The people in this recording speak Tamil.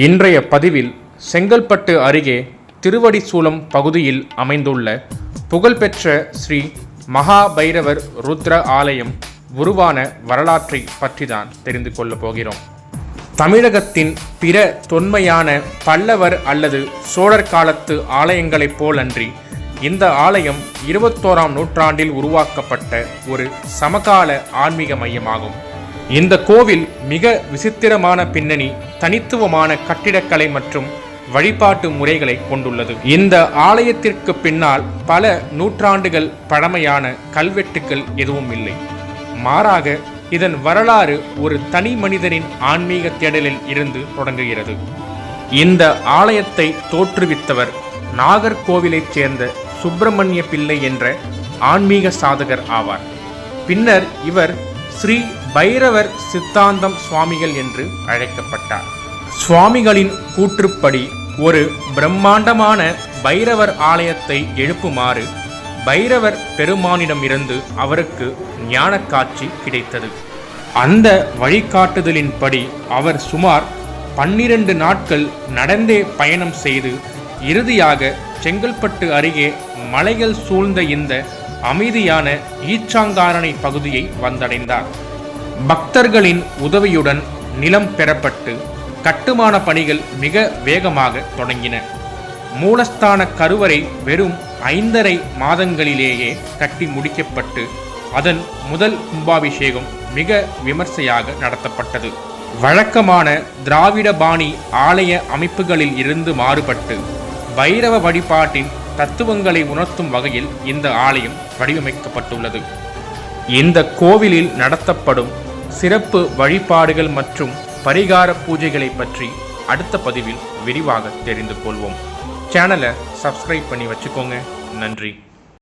இன்றைய பதிவில் செங்கல்பட்டு அருகே திருவடிசூலம் பகுதியில் அமைந்துள்ள புகழ்பெற்ற ஸ்ரீ மகாபைரவர் ருத்ர ஆலயம் உருவான வரலாற்றை பற்றிதான் தெரிந்து கொள்ளப் போகிறோம். தமிழகத்தின் பிற தொன்மையான பல்லவர் அல்லது சோழர் காலத்து ஆலயங்களைப் போலன்றி இந்த ஆலயம் 21ஆம் நூற்றாண்டில் உருவாக்கப்பட்ட ஒரு சமகால ஆன்மீக மையமாகும். இந்த கோவில் மிக விசித்திரமான பின்னணி, தனித்துவமான கட்டிடக்கலை மற்றும் வழிபாட்டு முறைகளை கொண்டுள்ளது. இந்த ஆலயத்திற்கு பின்னால் பல நூற்றாண்டுகள் பழமையான கல்வெட்டுக்கள் எதுவும் இல்லை. மாறாக இதன் வரலாறு ஒரு தனி மனிதனின் ஆன்மீக தேடலில் இருந்து தொடங்குகிறது. இந்த ஆலயத்தை தோற்றுவித்தவர் நாகர்கோவிலைச் சேர்ந்த சுப்பிரமணிய பிள்ளை என்ற ஆன்மீக சாதகர் ஆவார். பின்னர் இவர் ஸ்ரீ பைரவர் சித்தாந்தம் சுவாமிகள் என்று அழைக்கப்பட்டார். சுவாமிகளின் கூற்றுப்படி ஒரு பிரம்மாண்டமான பைரவர் ஆலயத்தை எழுப்புமாறு பைரவர் பெருமானிடமிருந்து அவருக்கு ஞான காட்சி கிடைத்தது. அந்த வழிகாட்டுதலின்படி அவர் சுமார் 12 நாட்கள் நடந்தே பயணம் செய்து இறுதியாக செங்கல்பட்டு அருகே மலைகள் சூழ்ந்த இந்த அமைதியான ஈச்சாங்காரணை பகுதியை வந்தடைந்தார். பக்தர்களின் உதவியுடன் நிலம் பெறப்பட்டு கட்டுமான பணிகள் மிக வேகமாக தொடங்கின. மூலஸ்தான கருவறை வெறும் 5½ மாதங்களிலேயே கட்டி முடிக்கப்பட்டு அதன் முதல் கும்பாபிஷேகம் மிக விமர்சையாக நடத்தப்பட்டது. வழக்கமான திராவிட பாணி ஆலய அமைப்புகளில் இருந்து மாறுபட்டு பைரவ வழிபாட்டின் தத்துவங்களை உணர்த்தும் வகையில் இந்த ஆலயம் வடிவமைக்கப்பட்டுள்ளது. இந்த கோவிலில் நடத்தப்படும் சிறப்பு வழிபாடுகள் மற்றும் பரிகார பூஜைகளை பற்றி அடுத்த பதிவில் விரிவாக தெரிந்து கொள்வோம். சேனலை சப்ஸ்கிரைப் பண்ணி வச்சுக்கோங்க. நன்றி.